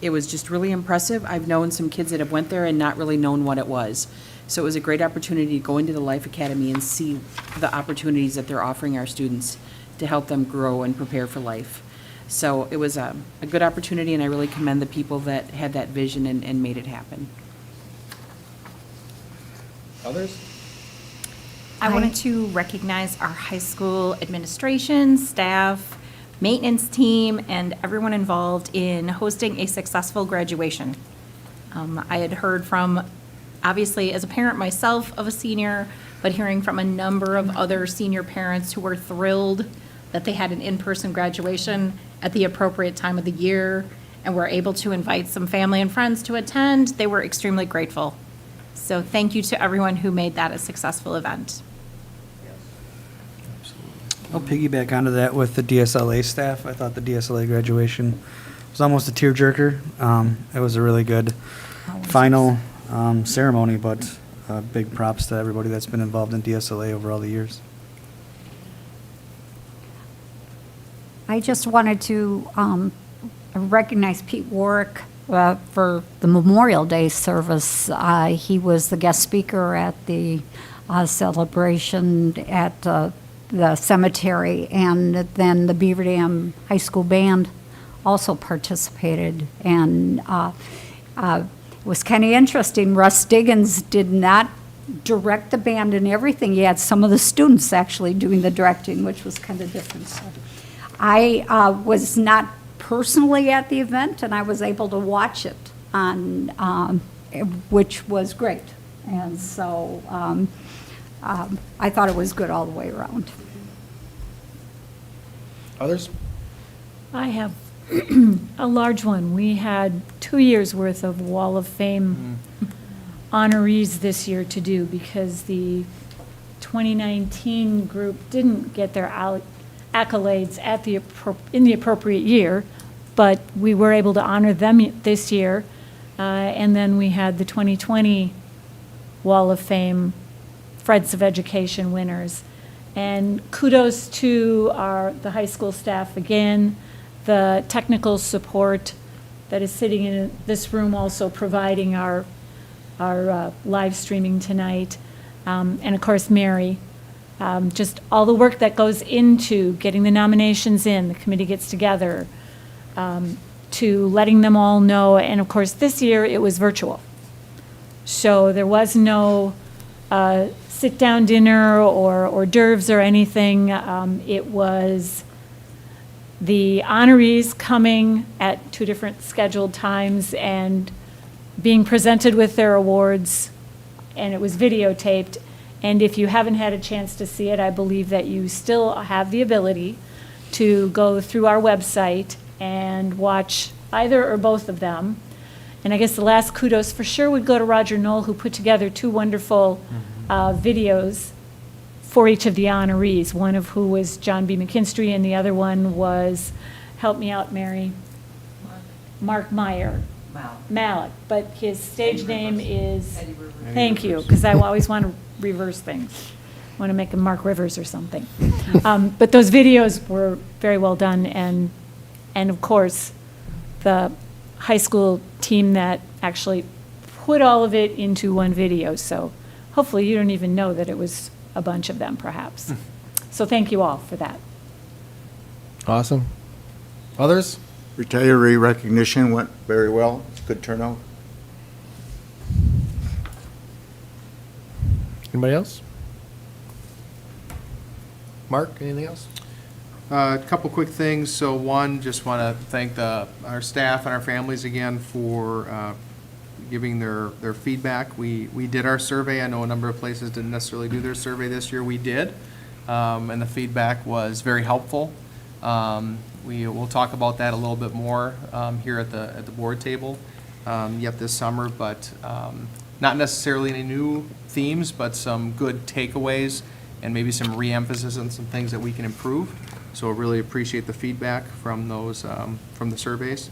it was just really impressive. I've known some kids that have went there and not really known what it was. So it was a great opportunity to go into the Life Academy and see the opportunities that they're offering our students to help them grow and prepare for life. So it was a good opportunity, and I really commend the people that had that vision and made it happen. Others? I wanted to recognize our high school administration, staff, maintenance team, and everyone involved in hosting a successful graduation. I had heard from, obviously, as a parent myself of a senior, but hearing from a number of other senior parents who were thrilled that they had an in-person graduation at the appropriate time of the year and were able to invite some family and friends to attend. They were extremely grateful. So thank you to everyone who made that a successful event. I'll piggyback onto that with the DSLA staff. I thought the DSLA graduation was almost a tearjerker. It was a really good final ceremony, but big props to everybody that's been involved in DSLA over all the years. I just wanted to recognize Pete Warwick for the Memorial Day service. He was the guest speaker at the celebration at the cemetery, and then the Beaver Dam High School Band also participated. And it was kind of interesting. Russ Diggins did not direct the band and everything. He had some of the students actually doing the directing, which was kind of different. So I was not personally at the event, and I was able to watch it on, which was great. And so I thought it was good all the way around. Others? I have a large one. We had 2 years' worth of Wall of Fame honorees this year to do because the 2019 group didn't get their accolades in the appropriate year, but we were able to honor them this year. And then we had the 2020 Wall of Fame Friends of Education winners. And kudos to the high school staff again, the technical support that is sitting in this room also providing our live streaming tonight. And of course, Mary. Just all the work that goes into getting the nominations in, the committee gets together, to letting them all know. And of course, this year it was virtual. So there was no sit-down dinner or hors d'oeuvres or anything. It was the honorees coming at 2 different scheduled times and being presented with their awards, and it was videotaped. And if you haven't had a chance to see it, I believe that you still have the ability to go through our website and watch either or both of them. And I guess the last kudos for sure would go to Roger Knoll, who put together 2 wonderful videos for each of the honorees, one of who was John B. McKinstry, and the other one was, help me out, Mary, Mark Meyer. Malik, but his stage name is, thank you, because I always want to reverse things. I want to make him Mark Rivers or something. But those videos were very well done, and of course, the high school team that actually put all of it into one video, so hopefully you don't even know that it was a bunch of them, perhaps. So thank you all for that. Awesome. Others? Retiree recognition went very well. Good turnout. Anybody else? Mark, anything else? A couple quick things. So one, just want to thank our staff and our families again for giving their feedback. We did our survey. I know a number of places didn't necessarily do their survey this year. We did, and the feedback was very helpful. We'll talk about that a little bit more here at the board table yet this summer, but not necessarily any new themes, but some good takeaways and maybe some re-emphasis on some things that we can improve. So I really appreciate the feedback from those from the surveys.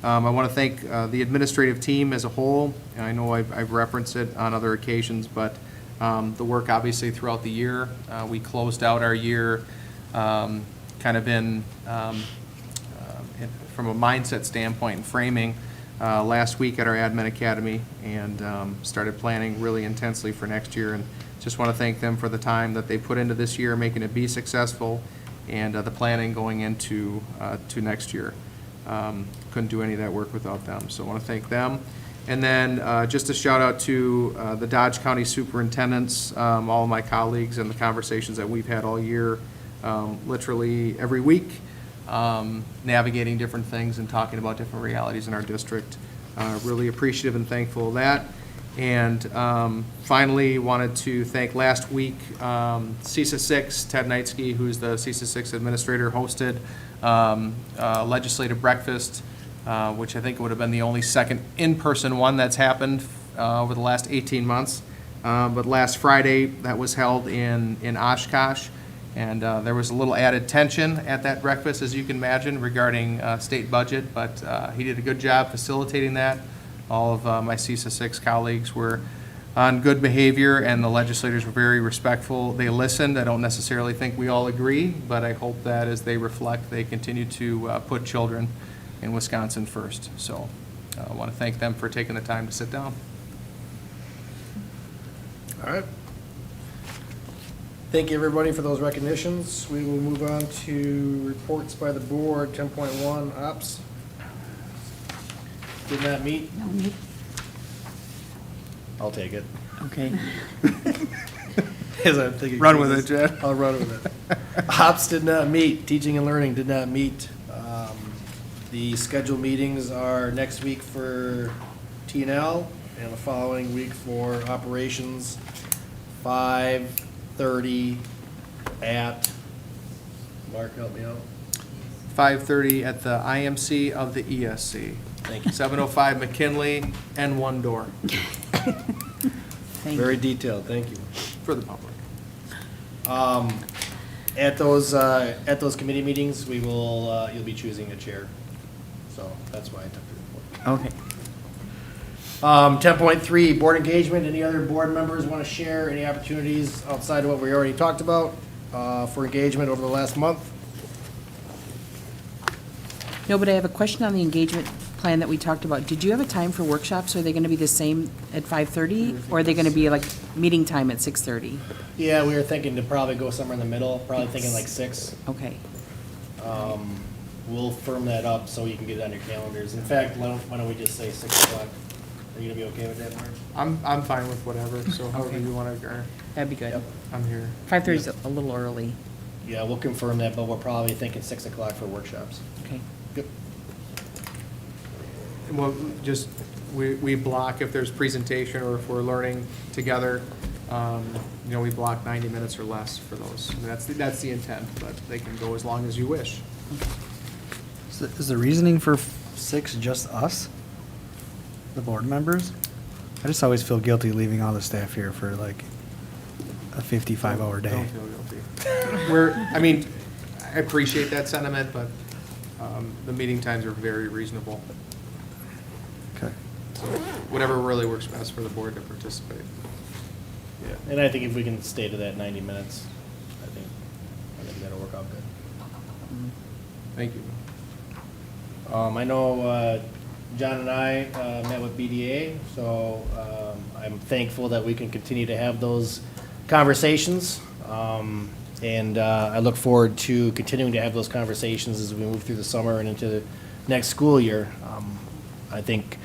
I want to thank the administrative team as a whole. And I know I've referenced it on other occasions, but the work obviously throughout the year. We closed out our year kind of from a mindset standpoint and framing last week at our Admin Academy, and started planning really intensely for next year. And just want to thank them for the time that they put into this year, making it be successful, and the planning going into to next year. Couldn't do any of that work without them, so I want to thank them. And then just a shout out to the Dodge County superintendents, all of my colleagues, and the conversations that we've had all year, literally every week, navigating different things and talking about different realities in our district. Really appreciative and thankful of that. And finally, wanted to thank last week CISA 6, Ted Knightsky, who's the CISA 6 administrator, hosted a legislative breakfast, which I think would have been the only second in-person one that's happened over the last 18 months. But last Friday, that was held in Oshkosh, and there was a little added tension at that breakfast, as you can imagine, regarding state budget, but he did a good job facilitating that. All of my CISA 6 colleagues were on good behavior, and the legislators were very respectful. They listened. I don't necessarily think we all agree, but I hope that as they reflect, they continue to put children in Wisconsin first. So I want to thank them for taking the time to sit down. All right. Thank you, everybody, for those recognitions. We will move on to reports by the board. 10.1, ops. Did not meet. No need. I'll take it. Okay. As I'm thinking. Run with it, Jed. I'll run with it. Ops did not meet. Teaching and learning did not meet. The scheduled meetings are next week for T&L and the following week for operations. 5:30 at, Mark, help me out. 5:30 at the IMC of the ESC. Thank you. 705 McKinley, and one door Thank Very you. detailed, thank you. for the public. At those committee meetings, we will, you'll be choosing a chair. So that's why I took the report. Okay. 10.3, board engagement. Any other board members want to share any opportunities outside of what we already talked about for engagement over the last month? No, but I have a question on the engagement plan that we talked about. Did you have a time for workshops? Are they going to be the same at 5:30? Or are they going to be like meeting time at 6:30? Yeah, we were thinking to probably go somewhere in the middle, probably thinking like 6. Okay. we'll firm that up so you can get it on your calendars. In fact, why don't we just say 6 o'clock? Are you gonna be okay with that, Mark? I'm fine with whatever, so however you want to, That'd be good. Yep. I'm here. 5:30 is a little early. Yeah, we'll confirm that, but we're probably thinking 6 o'clock for workshops. Okay. Yep. And we'll just, we block if there's presentation or if we're learning together, we block 90 minutes or less for those. I mean, that's the intent, but they can go as long as you wish. Is the reasoning for 6 just us? The board members? I just always feel guilty leaving all the staff here for like a 55-hour day. Don't feel guilty. I appreciate that sentiment, but the meeting times are very reasonable. Okay. So whatever really works best for the board to participate. Yeah, and I think if we can stay to that 90 minutes, I think that'll work out good. Thank you. I know John and I met with BDA, so I'm thankful that we can continue to have those conversations. And I look forward to continuing to have those conversations as we move through the summer and into the next school year. I think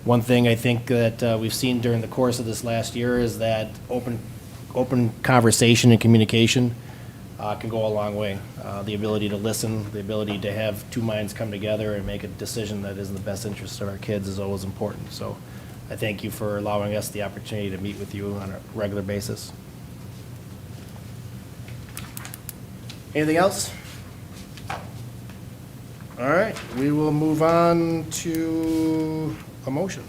one thing that we've seen during the course of this last year is that open conversation and communication can go a long way. The ability to listen, the ability to have two minds come together and make a decision that is in the best interest of our kids is always important. So I thank you for allowing us the opportunity to meet with you on a regular basis. Anything else? All right, we will move on to a motion.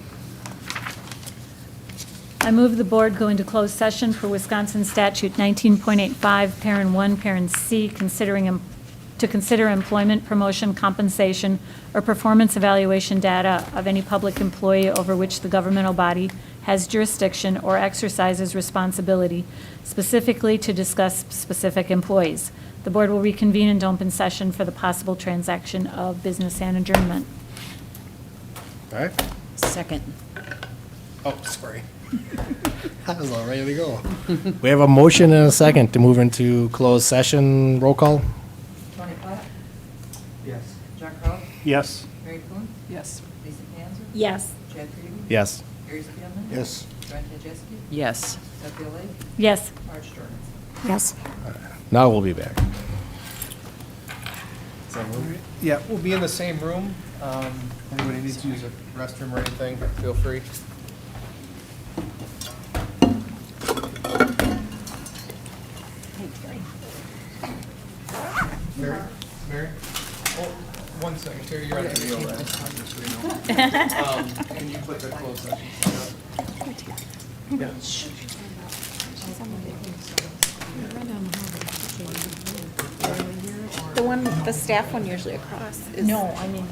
I move the board go into closed session for Wisconsin Statute 19.85, Parent 1, Parent C, to consider employment, promotion, compensation, or performance evaluation data of any public employee over which the governmental body has jurisdiction or exercises responsibility, specifically to discuss specific employees. The board will reconvene into open session for the possible transaction of business and adjournment. All right. Second. Oh, sorry. I was all ready to go. We have a motion and a second to move into closed session. Roll call? Tony Platt, Yes. John Crowe, Yes. Mary Poon, Yes. Lisa Panzer, Yes. Chad Frieden, Yes. Gary Spielman. Yes. Joanne Chachesky, Yes. Sophia Lake, Yes. Marge Jordan. Yes. Now we'll be back. Yeah, we'll be in the same room. Anybody needs to use a restroom or anything, feel free. Mary? Oh, one second, Terry, you're on video, right? Just so you know. Can you put the closed session sign up? Yeah. The one, the staff one usually across is. No, I mean,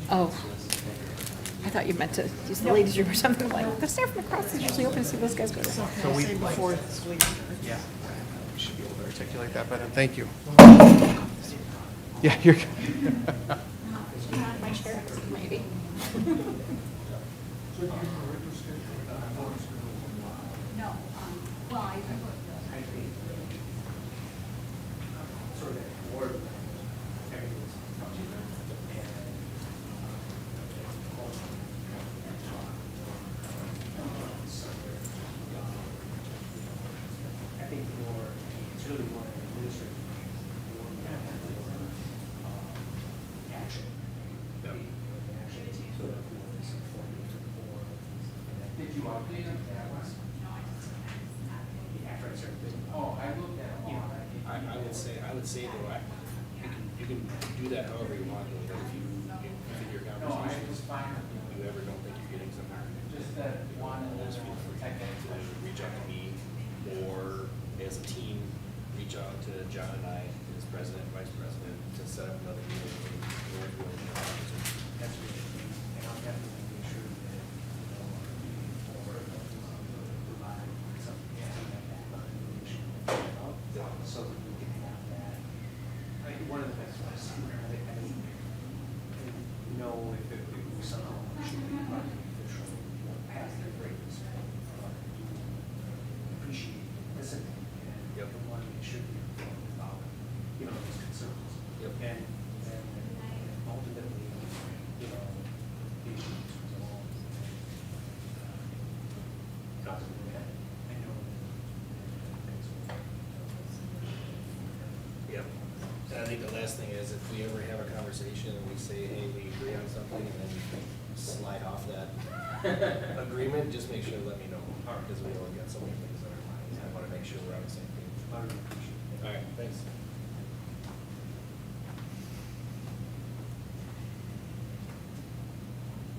Oh. I thought you meant to use the ladies' room or something like, the staff from across is usually open to see those guys go to. So we, yeah, we should be able to articulate that better. Thank you. Yeah, you're. My chair, maybe. I would say though, you can do that however you want, but if you, in your conversations, you ever don't think you're getting somewhere. Just that one, always feel free to reach out to me, or as a team, reach out to John and I, as president, vice president, to set up another meeting. And I'll definitely make sure that, so that we can have that. One of the best ways, I know if we somehow should be official, pass their grades. Appreciate listening and want to make sure you're informed about, those concerns. And Yep. And I think the last thing is if we ever have a conversation and we say, hey, we agree on something, and then we slide off that agreement, just make sure to let me know, because we all got so many things on our minds. I want to make sure we're on the same page. All right, thanks.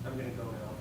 I'm gonna go now.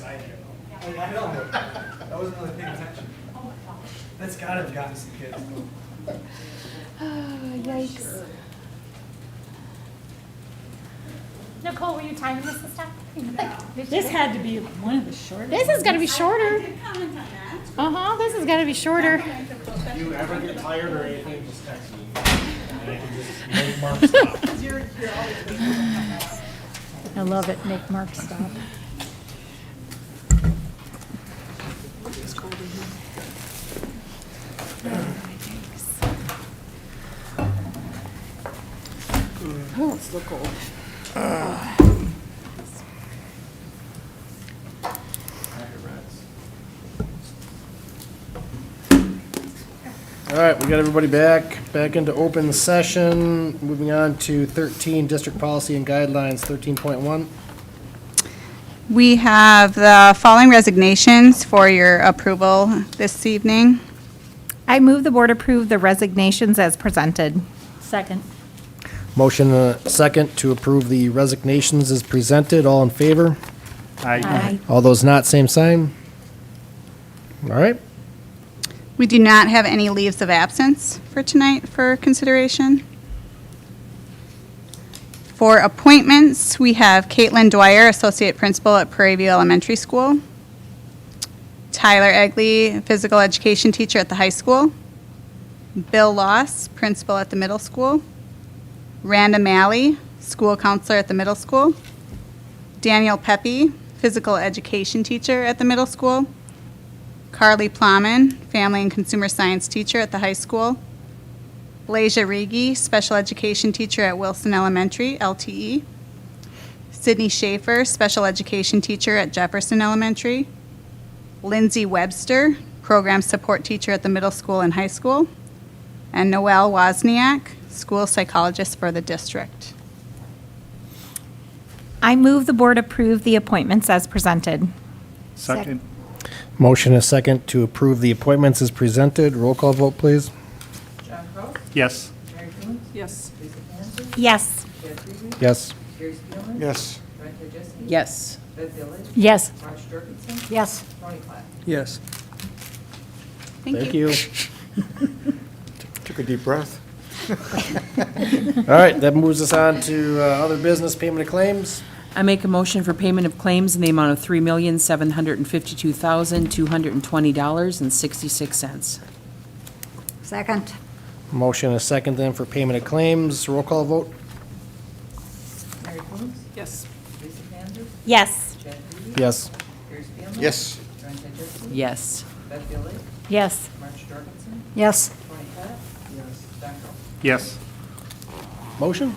I know. I wasn't really paying attention. That's gotta have gotten some kids. Yikes. Nicole, were you timing this time? This had to be one of the shortest. This is gonna be I shorter. did comment on that. Uh-huh, this is gonna be shorter. If you ever get tired or anything, just text me. And I can just make Mark stop. Because you're always waiting for that. I love it, make Mark stop. Oh, it's so cold. All right, we got everybody back into open session. Moving on to 13, District Policy and Guidelines, 13.1. We have the following resignations for your approval this evening. I move the board approve the resignations as presented. Second. Motion second to approve the resignations as presented. All in favor? Aye. All those not, same sign. All right. We do not have any leaves of absence for tonight for consideration. For appointments, we have Caitlin Dwyer, Associate Principal at Prairie View Elementary School. Tyler Egley, Physical Education Teacher at the high school. Bill Loss, Principal at the middle school. Randa Malley, School Counselor at the middle school. Daniel Pepe, Physical Education Teacher at the middle school. Carly Plowman, Family and Consumer Science Teacher at the high school. Blasia Rigi, Special Education Teacher at Wilson Elementary, LTE. Sydney Schaefer, Special Education Teacher at Jefferson Elementary. Lindsay Webster, Program Support Teacher at the middle school and high school. And Noelle Wozniak, School Psychologist for the district. I move the board approve the appointments as presented. Second. Motion is second to approve the appointments as presented. Roll call vote, please. John Coe? Yes. Mary Coombs? Yes. Lisa Hanson? Yes. Chad Reed? Yes. Gary Spielman? Yes. Brent Terjeski? Yes. Beth Village? Yes. Marge Jorgensen? Yes. Tony Clark? Yes. Thank you. Took a deep breath. All right, that moves us on to other business, payment of claims. I make a motion for payment of claims in the amount of $3,752,220.66. Second. Motion is second then for payment of claims. Roll call vote. Mary Coombs? Yes. Lisa Hanson? Yes. Chad Reed? Yes. Gary Spielman? Yes. Brent Terjeski? Yes. Beth Village? Yes. Marge Jorgensen? Yes. Tony Clark? Yes. John Coe? Yes. Motion?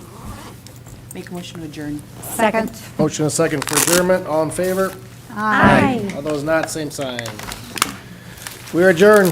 Make a motion to adjourn. Second. Motion is second for adjournment. All in favor? Aye. All those not, same sign. We are adjourned.